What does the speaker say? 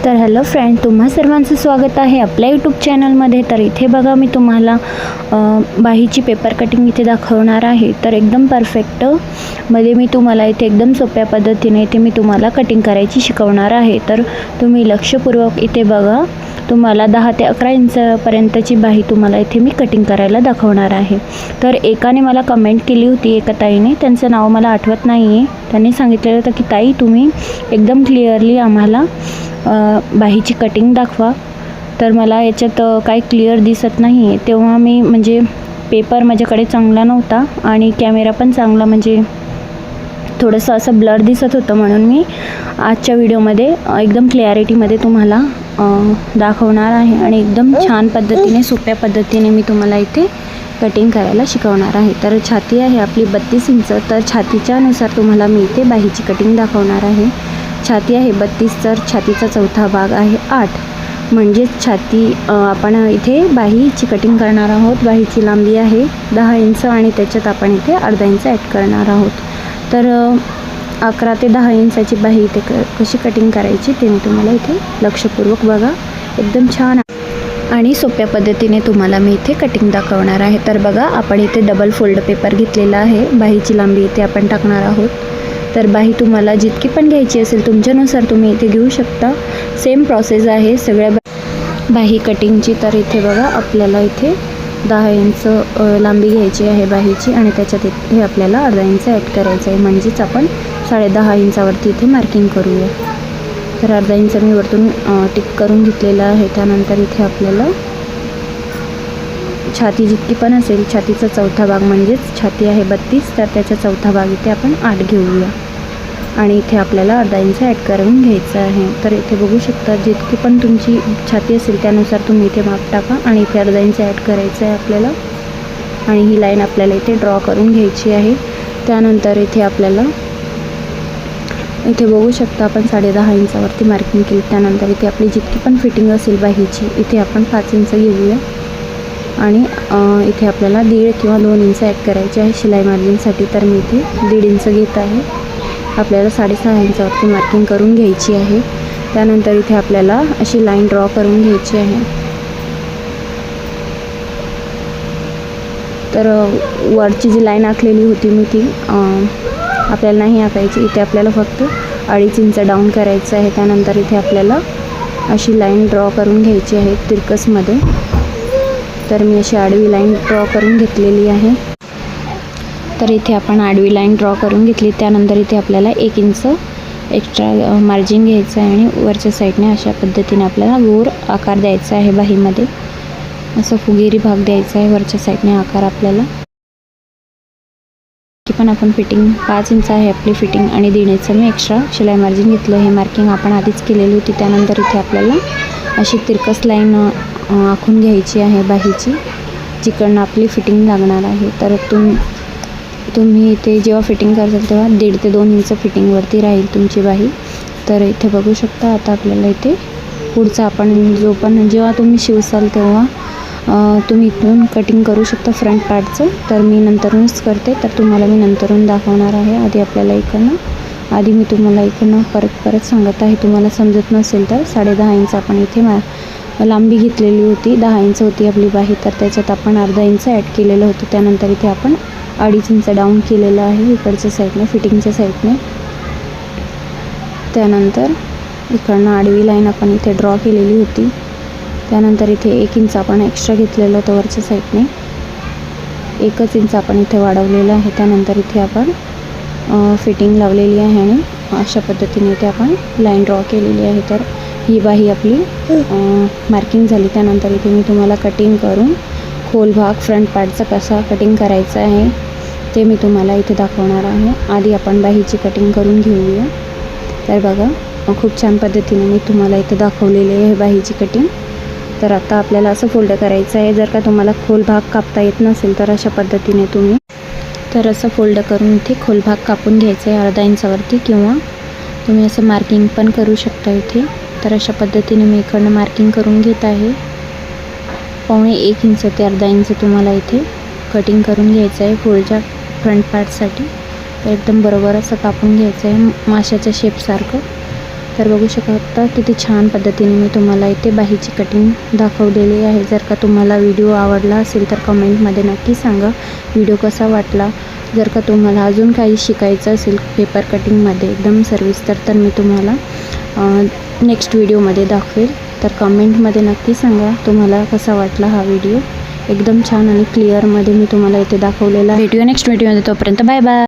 तर hello friend, तुम्हा सर्वांचं स्वागत आहे आपल्या यूट्यूब चॅनलमध्ये. तर इथे बघा, मी तुम्हाला बाहीची पेपर कटिंग इथे दाखवणार आहे. तर एकदम परफेक्ट मध्ये मी तुम्हाला इथे एकदम सोप्या पद्धतीने इथे मी तुम्हाला कटिंग करायची शिकवणार आहे. तर तुम्ही लक्षपूर्वक इथे बघा. तुम्हाला 10 ते 11 इंचपर्यंतची बाही तुम्हाला इथे मी कटिंग करायला दाखवणार आहे. तर एकाने मला कमेंट केली होती, एका ताईने, त्यांचं नाव मला आठवत नाही आहे. त्यांनी सांगितलेलं होतं की ताई तुम्ही एकदम क्लिअरली आम्हाला बाहीची कटिंग दाखवा. तर मला याच्यात काही क्लिअर दिसत नाही आहे. तेव्हा मी म्हणजे पेपर माझ्याकडे चांगला नव्हता आणि कॅमेरा पण चांगला म्हणजे थोडंसं असं ब्लर दिसत होतं, म्हणून मी आजच्या व्हिडिओमध्ये एकदम क्लॅरिटीमध्ये तुम्हाला दाखवणार आहे आणि एकदम छान पद्धतीने सोप्या पद्धतीने मी तुम्हाला इथे कटिंग करायला शिकवणार आहे. तर छाती आहे आपली 32 इंच. तर छातीच्या नुसार तुम्हाला मी इथे बाहीची कटिंग दाखवणार आहे. छाती आहे 32, तर छातीचा चौथा भाग आहे 8, म्हणजेच छाती आपण इथे बाहीची कटिंग करणार आहोत. बाहीची लांबी आहे 10 इंच आणि त्याच्यात आपण इथे अर्धा इंच ॲड करणार आहोत. तर 11 ते 10 इंचाची बाही इथे कशी कटिंग करायची ते मी तुम्हाला इथे लक्षपूर्वक बघा. एकदम छान आणि सोप्या पद्धतीने तुम्हाला मी इथे कटिंग दाखवणार आहे. तर बघा, आपण इथे डबल फोल्ड पेपर घेतलेला आहे. बाहीची लांबी इथे आपण टाकणार आहोत. तर बाही तुम्हाला जितकी पण घ्यायची असेल तुमच्यानुसार तुम्ही इथे घेऊ शकता. सेम प्रोसेस आहे सगळ्या बाही कटिंगची. तर इथे बघा, आपल्याला इथे 10 इंच लांबी घ्यायची आहे बाहीची आणि त्याच्यात इथे आपल्याला अर्धा इंच ॲड करायचं आहे, म्हणजेच आपण 10.5 इंचावरती इथे मार्किंग करूया. तर अर्धा इंच मी वरतून टिक करून घेतलेला आहे. त्यानंतर इथे आपल्याला छाती जितकी पण असेल, छातीचा चौथा भाग म्हणजेच छाती आहे 32, तर त्याचा चौथा भाग इथे आपण 8 घेऊया आणि इथे आपल्याला अर्धा इंच ॲड करून घ्यायचं आहे. तर इथे बघू शकता, जितकी पण तुमची छाती असेल त्यानुसार तुम्ही इथे माप टाका आणि इथे अर्धा इंच ॲड करायचं आहे आपल्याला आणि ही लाईन आपल्याला इथे ड्रॉ करून घ्यायची आहे. त्यानंतर इथे आपल्याला इथे बघू शकता आपण 10.5 इंचावरती मार्किंग केली. त्यानंतर इथे आपली जितकी पण फिटिंग असेल बाहीची इथे आपण 5 इंच घेऊया आणि इथे आपल्याला 1.5 किंवा 2 इंच ॲड करायचे आहे शिलाई मार्जिनसाठी. तर मी इथे 1.5 इंच घेत आहे. आपल्याला 6.5 इंचावरती मार्किंग करून घ्यायची आहे. त्यानंतर इथे आपल्याला अशी लाईन ड्रॉ करून घ्यायची आहे. तर वरची जी लाईन आखलेली होती मी ती आपल्याला नाही आखायची. इथे आपल्याला फक्त 2.5 इंच डाऊन करायचं आहे. त्यानंतर इथे आपल्याला अशी लाईन ड्रॉ करून घ्यायची आहे तिरकसमध्ये. तर मी अशी आडवी लाईन ड्रॉ करून घेतलेली आहे. तर इथे आपण आडवी लाईन ड्रॉ करून घेतली. त्यानंतर इथे आपल्याला 1 इंच एक्स्ट्रा मार्जिन घ्यायचं आहे आणि वरच्या साईडने अशा पद्धतीने आपल्याला गोल आकार द्यायचा आहे. बाहीमध्ये असं फुगेरी भाग द्यायचा आहे वरच्या साईडने आकार आपल्याला. की पण आपण फिटिंग 5 इंच आहे आपली फिटिंग आणि 1.5 इंच मी एक्स्ट्रा शिलाई मार्जिन घेतलं. हे मार्किंग आपण आधीच केलेली होती. त्यानंतर इथे आपल्याला अशी तिरकस लाईन आखून घ्यायची आहे बाहीची, जिकडनं आपली फिटिंग लागणार आहे. तर तुम्ही इथे जेव्हा फिटिंग करताल तेव्हा 1.5 ते 2 इंच फिटिंगवरती राहील तुमची बाही. तर इथे बघू शकता, आता आपल्याला इथे पुढचा आपण जो पण जेव्हा तुम्ही शिवसाल तेव्हा तुम्ही इथून कटिंग करू शकता फ्रंट पार्टचं. तर मी नंतरूनच करते, तर तुम्हाला मी नंतरून दाखवणार आहे. आधी आपल्याला आधी मी तुम्हाला इकडनं परत सांगत आहे. तुम्हाला समजत नसेल तर 10.5 इंच आपण इथे लांबी घेतलेली होती. 10 इंच होती आपली बाही, तर त्याच्यात आपण अर्धा इंच ॲड केलेलं होतं. त्यानंतर इथे आपण 2.5 इंच डाऊन केलेलं आहे इकडच्या साईडने, फिटिंगच्या साईडने. त्यानंतर इकडनं आडवी लाईन आपण इथे ड्रॉ केलेली होती. त्यानंतर इथे 1 इंच आपण एक्स्ट्रा घेतलेलं होतं वरच्या साईडने. 1 इंच आपण इथे वाढवलेलं आहे. त्यानंतर इथे आपण फिटिंग लावलेली आहे आणि अशा पद्धतीने इथे आपण लाईन ड्रॉ केलेली आहे. तर ही बाही आपली मार्किंग झाली. त्यानंतर इथे मी तुम्हाला कटिंग करून खोल भाग फ्रंट पार्टचा कसा कटिंग करायचा आहे ते मी तुम्हाला इथे दाखवणार आहे. आधी आपण बाहीची कटिंग करून घेऊया. तर बघा, खूप छान पद्धतीने मी तुम्हाला इथे दाखवलेली आहे बाहीची कटिंग. तर आता आपल्याला असं फोल्ड करायचं आहे. जर का तुम्हाला खोल भाग कापता येत नसेल तर अशा पद्धतीने तुम्ही असं फोल्ड करून इथे खोल भाग कापून घ्यायचा आहे अर्धा इंचावरती, किंवा तुम्ही असं मार्किंग पण करू शकता इथे. तर अशा पद्धतीने मी इकडनं मार्किंग करून घेत आहे. 1.25 इंच ते अर्धा इंच तुम्हाला इथे कटिंग करून घ्यायचं आहे पुढच्या फ्रंट पार्टसाठी. तर एकदम बरोबर असं कापून घ्यायचं आहे माशाच्या शेपसारखं. तर बघू शकता किती छान पद्धतीने मी तुम्हाला इथे बाहीची कटिंग दाखवलेली आहे. जर का तुम्हाला व्हिडिओ आवडला असेल तर कमेंटमध्ये नक्की सांगा व्हिडिओ कसा वाटला. जर का तुम्हाला अजून काही शिकायचं असेल पेपर कटिंगमध्ये एकदम सविस्तर तर मी तुम्हाला नेक्स्ट व्हिडिओमध्ये दाखवेल. तर कमेंटमध्ये नक्की सांगा तुम्हाला कसा वाटला हा व्हिडिओ. एकदम छान आणि क्लिअरमध्ये मी तुम्हाला इथे दाखवलेला. भेटूया नेक्स्ट व्हिडिओमध्ये, तोपर्यंत बाय बाय.